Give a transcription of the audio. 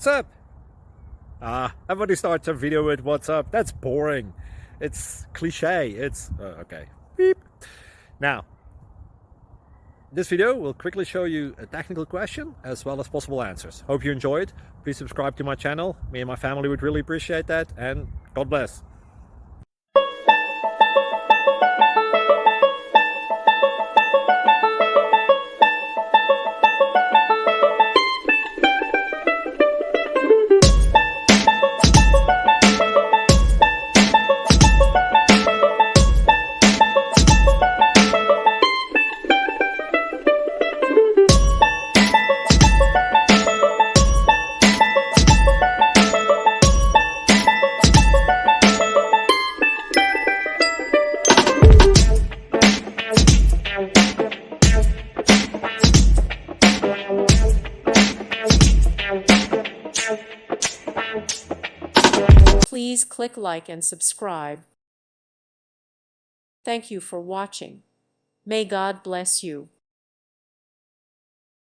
What's up? Everybody starts a video with what's up. That's boring. It's cliche. It's okay. Beep. Now, this video will quickly show you a technical question as well as possible answers. Hope you enjoyed. Please subscribe to my channel. Me and my family would really appreciate that, and God bless. Please click like and subscribe. Thank you for watching. May God bless you.